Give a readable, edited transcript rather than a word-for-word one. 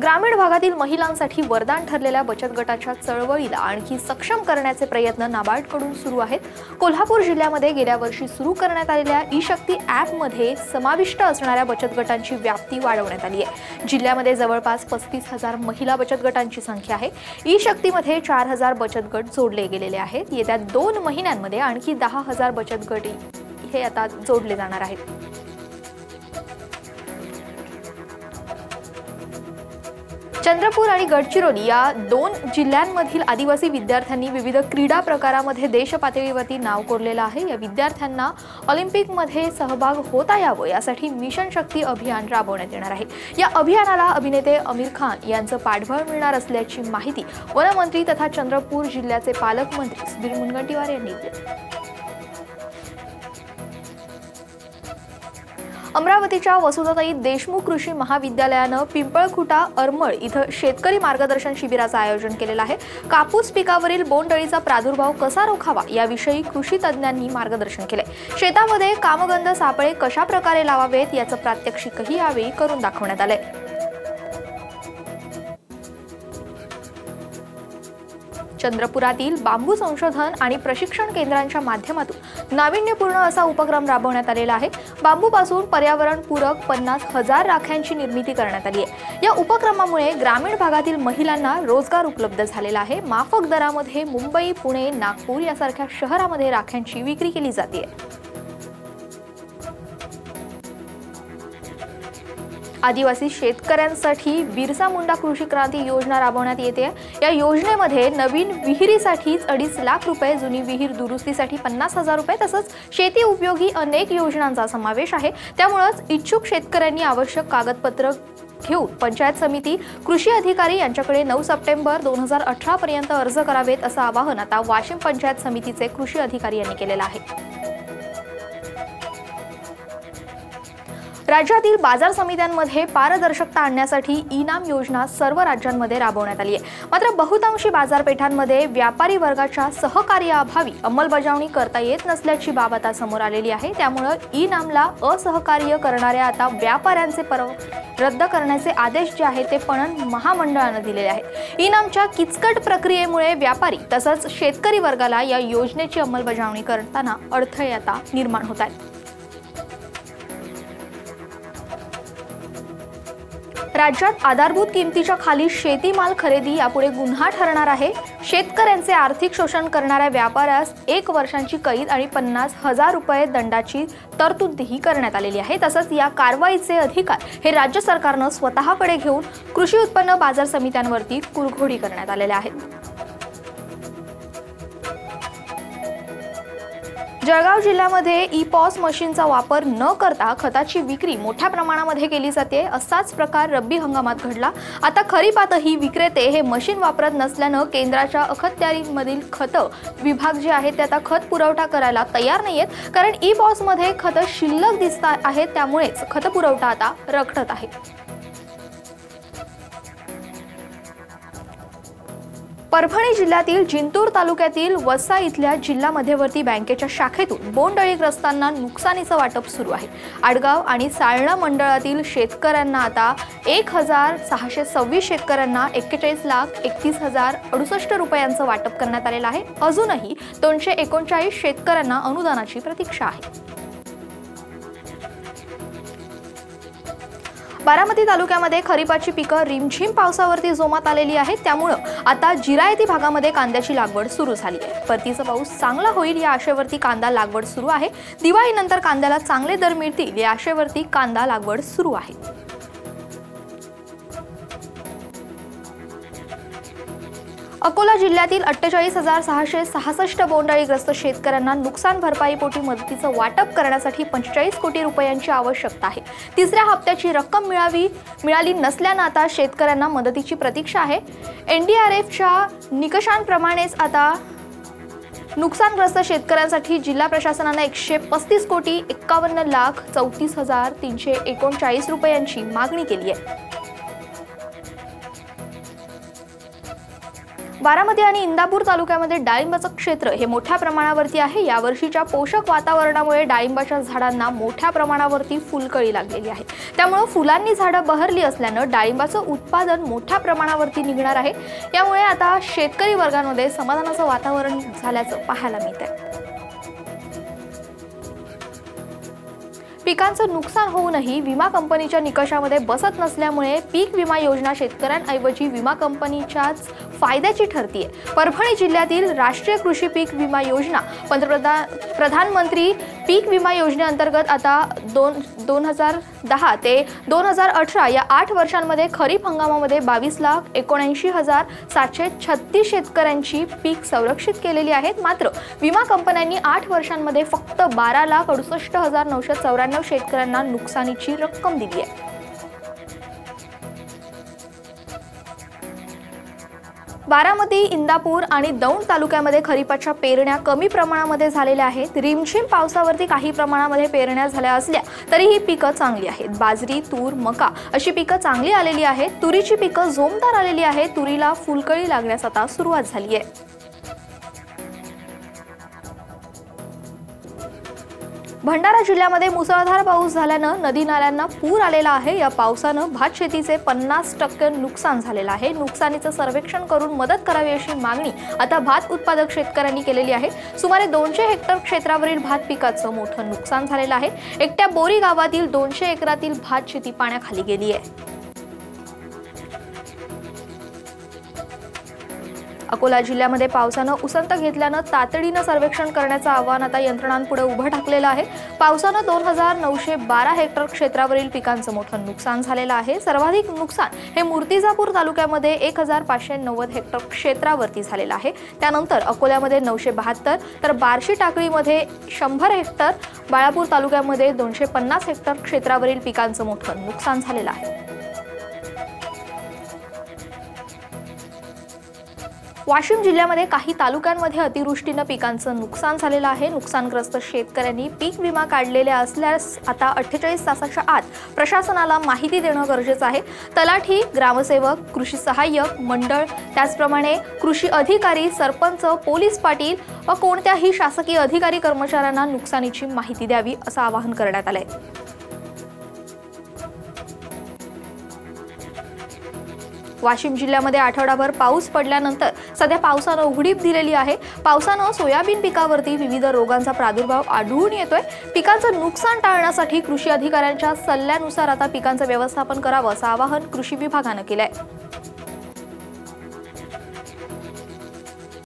ग्रामीण भागातील महिलांसाठी वरदान ठरलेल्या बचत गटाच्या चळवळीला आणखी सक्षम करण्याचे प्रयत्न नाबार्डकडून सुरू आहेत। कोल्हापूर जिल्ह्यामध्ये गेल्या वर्षी सुरू करण्यात आलेल्या ई शक्ती ॲपमध्ये समाविष्ट असणाऱ्या बचत गटांची व्याप्ती वाढवण्यात आली आहे। जिल्ह्यामध्ये जवळपास 35,000 महिला बचत गटांची संख्या आहे। ई शक्तीमध्ये 4,000 बचत गट जोडले गेलेले आहेत। येत्या 2 महिन्यांमध्ये आणखी 10,000 बचत गट हे आता जोडले जाणार आहेत। चंद्रपूर आणि गडचिरोली या 2 जिल्ह्यांमधील आदिवासी विद्यार्थ्यांनी विविध क्रीडा प्रकारामध्ये देश पातळीवरती नाव कोरलेलं आहे। या विद्यार्थ्यांना ऑलिम्पिकमध्ये सहभाग होता यावं यासाठी मिशन शक्ती अभियान राबवण्यात येणार आहे। या अभियानाला अभिनेते आमिर खान यांचं पाठबळ मिळणार असल्याची माहिती वनमंत्री तथा चंद्रपूर जिल्ह्याचे पालकमंत्री सुधीर मुनगंटीवार यांनी दिली। अमरावतीच्या वसुधाताई देशमुख कृषी महाविद्यालयानं पिंपळखुटा अरमळ इथं शेतकरी मार्गदर्शन शिबिराचं आयोजन केलेलं आहे। कापूस पिकावरील बोंडअळीचा प्रादुर्भाव कसा रोखावा याविषयी कृषी तज्ज्ञांनी मार्गदर्शन केलंय। शेतामध्ये कामगंध सापळे कशा प्रकारे लावावेत याचं प्रात्यक्षिकही यावेळी करून दाखवण्यात आलंय। चंद्रपुरातील बांबू संशोधन आणि प्रशिक्षण केंद्रांच्या माध्यमातून नाविन्यपूर्ण असा उपक्रम राबवण्यात आलेला आहे। बांबूपासून पर्यावरणपूरक 50,000 राख्यांची निर्मिती करण्यात आली आहे। या उपक्रमामुळे ग्रामीण भागातील महिलांना रोजगार उपलब्ध झालेला आहे। माफक दरामध्ये मुंबई, पुणे, नागपूर यासारख्या शहरांमध्ये राख्यांची विक्री केली जाते। आदिवासी शेतकऱ्यांसाठी बिरसा मुंडा कृषी क्रांती योजना राबवण्यात येते। या योजनेमध्ये नवीन विहिरीसाठी 2.5 लाख रुपये, जुनी विहीर दुरुस्तीसाठी 50,000 रुपये तसंच शेती उपयोगी अनेक योजनांचा समावेश आहे। त्यामुळेच इच्छुक शेतकऱ्यांनी आवश्यक कागदपत्र घेऊन पंचायत समिती, कृषी अधिकारी यांच्याकडे 9 सप्टेंबर 2018 पर्यंत अर्ज करावेत असं आवाहन आता वाशिम पंचायत समितीचे कृषी अधिकारी यांनी केलेलं आहे। राज्यातील बाजार समित्यांमध्ये पारदर्शकता आणण्यासाठी ई-नाम योजना सर्व राज्यांमध्ये राबवण्यात आली आहे। मात्र बहुतांशी बाजारपेठांमध्ये व्यापारी वर्गाच्या सहकार्याअभावी अंमलबजावणी करता येत नसल्याची बाब आता समोर आलेली आहे। त्यामुळे ई-नामला असहकार्य करणाऱ्या आता व्यापाऱ्यांचे रद्द करण्याचे आदेश जे आहेत ते पणन महामंडळाने दिलेले आहेत। ई-नामच्या किचकट प्रक्रियेमुळे व्यापारी तसंच शेतकरी वर्गाला या योजनेची अंमलबजावणी करताना अडथळे आता निर्माण होत आहेत। राज्यात आधारभूत किमतीच्या खाली शेतीमाल खरेदी यापुढे गुन्हा ठरणार आहे। शेतकऱ्यांचे आर्थिक शोषण करणाऱ्या व्यापाऱ्यास 1 वर्षांची कैद आणि 50,000 रुपये दंडाची तरतूदही करण्यात आलेली आहे। तसंच या कारवाईचे अधिकार हे राज्य सरकारने स्वतःकडे घेऊन कृषी उत्पन्न बाजार समित्यांवरती कुरघोडी करण्यात आलेले आहेत। जळगाव जिल्ह्यामध्ये ई-पॉस मशीनचा वापर न करता खताची विक्री मोठ्या प्रमाणामध्ये केली जाते। असाच प्रकार रब्बी हंगामात घडला। आता खरीपातही विक्रेते हे मशीन वापरत नसल्याने केंद्राच्या अखत्यारीमधील खत विभाग जे आहे ते आता खत पुरवठा करायला तयार नाहीयेत, कारण ई-पॉस मध्ये खत शिल्लक दिसत आहेत। त्यामुळेच खत पुरवठा आता रखडत आहे। परभणी जिल्ह्यातील जिंतूर तालुक्यातील वसा इथल्या जिल्हा मध्यवर्ती बँकेच्या शाखेतून बोंडअळीग्रस्तांना नुकसानीचं वाटप सुरू आहे। आडगाव आणि साळणा मंडळातील शेतकऱ्यांना आता 1,626 शेतकऱ्यांना 41,31,068 रुपयांचं वाटप करण्यात आलेलं आहे। अजूनही 239 शेतकऱ्यांना अनुदानाची प्रतीक्षा आहे। बारामती तालुक्यामध्ये खरीपाची पिकं रिमझिम पावसावरती जोमात आलेली आहेत। त्यामुळे आता जिरायती भागामध्ये कांद्याची लागवड सुरू झाली आहे। परतीचा पाऊस चांगला होईल या आशेवरती कांदा लागवड सुरू आहे। दिवाळीनंतर कांद्याला चांगले दर मिळतील या आशेवरती कांदा लागवड सुरू आहे। अकोला जिल्ह्यातील 48,666 बोंडअळीग्रस्त शेतकऱ्यांना नुकसान भरपाईपोटी मदतीचं वाटप करण्यासाठी 45 कोटी रुपयांची आवश्यकता आहे। तिसऱ्या हप्त्याची रक्कम मिळाली नसल्याने आता शेतकऱ्यांना मदतीची प्रतीक्षा आहे। NDRFच्या निकषांप्रमाणेच आता नुकसानग्रस्त शेतकऱ्यांसाठी जिल्हा प्रशासनाने 135 कोटी 51,34,339 रुपयांची मागणी केली आहे। बारामती आणि इंदापूर तालुक्यामध्ये डाळिंबाचं क्षेत्र हे मोठ्या प्रमाणावरती आहे। यावर्षीच्या पोषक वातावरणामुळे डाळिंबाच्या झाडांना मोठ्या प्रमाणावरती फुलकळी लागलेली आहे। त्यामुळे फुलांनी झाडं बहरली असल्यानं डाळिंबाचं उत्पादन मोठ्या प्रमाणावरती निघणार आहे। यामुळे आता शेतकरी वर्गामध्ये समाधानाचं वातावरण झाल्याचं पाहायला मिळतंय। पिकांचं नुकसान होऊनही विमा कंपनीच्या निकषामध्ये बसत नसल्यामुळे पीक विमा योजना शेतकऱ्यांऐवजी विमा कंपनीच्याच फायद्याची ठरतीये। परभणी जिल्ह्यातील राष्ट्रीय कृषी पीक विमा योजना प्रधानमंत्री पीक विमा योजनेअंतर्गत आता 2010 ते 2018 या 8 वर्षांमध्ये खरीप हंगामामध्ये 22,79,736 शेतकऱ्यांची पीक संरक्षित केलेली आहेत। मात्र विमा कंपन्यांनी 8 वर्षांमध्ये फक्त 12,68,994 शेतकऱ्यांना नुकसानीची रक्कम दिली आहे। बारामती, इंदापूर आणि दौंड तालुक्यामध्ये खरीपाच्या पेरण्या कमी प्रमाणामध्ये झालेल्या आहेत। रिमझिम पावसावरती काही प्रमाणामध्ये पेरण्या झाल्या असल्या तरी ही पिकं चांगली आहेत। बाजरी, तूर, मका अशी पिकं चांगली आलेली आहेत। तुरीची पिकं जोमदार आलेली आहेत। तुरीला फुलकळी लागण्यास आता सुरुवात झाली आहे। भंडारा जिल्ह्यामध्ये मुसळधार पाऊस झाल्यानं नदी नाल्यांना पूर आलेला आहे। या पावसानं भात शेतीचे 50% नुकसान झालेलं आहे। नुकसानीचं सर्वेक्षण करून मदत करावी अशी मागणी आता भात उत्पादक शेतकऱ्यांनी केलेली आहे। सुमारे 200 हेक्टर क्षेत्रावरील भात पिकाचं मोठं नुकसान झालेलं आहे। एकट्या बोरी गावातील 200 एकरातील भात शेती पाण्याखाली गेली आहे। अकोला जिल्ह्यामध्ये पावसानं उसंत घेतल्यानं तातडीनं सर्वेक्षण करण्याचं आव्हान आता यंत्रणांपुढे उभं ठाकलेलं आहे। पावसानं 2,912 हेक्टर क्षेत्रावरील पिकांचं मोठं नुकसान झालेलं आहे। सर्वाधिक नुकसान हे मूर्तिजापूर तालुक्यामध्ये 1,590 हेक्टर क्षेत्रावरती झालेलं आहे। त्यानंतर अकोल्यामध्ये 972 तर बार्शी टाकळीमध्ये 100 हेक्टर, बाळापूर तालुक्यामध्ये 250 हेक्टर क्षेत्रावरील पिकांचं मोठं नुकसान झालेलं आहे। वाशिम जिल्ह्यामध्ये काही तालुक्यांमध्ये अतिवृष्टीनं पिकांचं नुकसान झालेलं आहे। नुकसानग्रस्त शेतकऱ्यांनी पीक विमा काढलेला असल्यास आता 48 तासाच्या आत प्रशासनाला माहिती देणं गरजेचं आहे। तलाठी, ग्रामसेवक, कृषी सहाय्यक मंडळ, त्याचप्रमाणे कृषी अधिकारी, सरपंच, पोलीस पाटील व कोणत्याही शासकीय अधिकारी कर्मचाऱ्यांना नुकसानीची माहिती द्यावी असं आवाहन करण्यात आलंय। वाशिम जिल्ह्यामध्ये आठवडाभर पाऊस पडल्यानंतर सध्या पावसानं उघडीप दिलेली आहे। पावसानं सोयाबीन पिकावरती विविध रोगांचा प्रादुर्भाव आढळून येतोय। पिकांचं नुकसान टाळण्यासाठी कृषी अधिकाऱ्यांच्या सल्ल्यानुसार आता पिकांचं व्यवस्थापन करावं असं आवाहन कृषी विभागानं केलंय।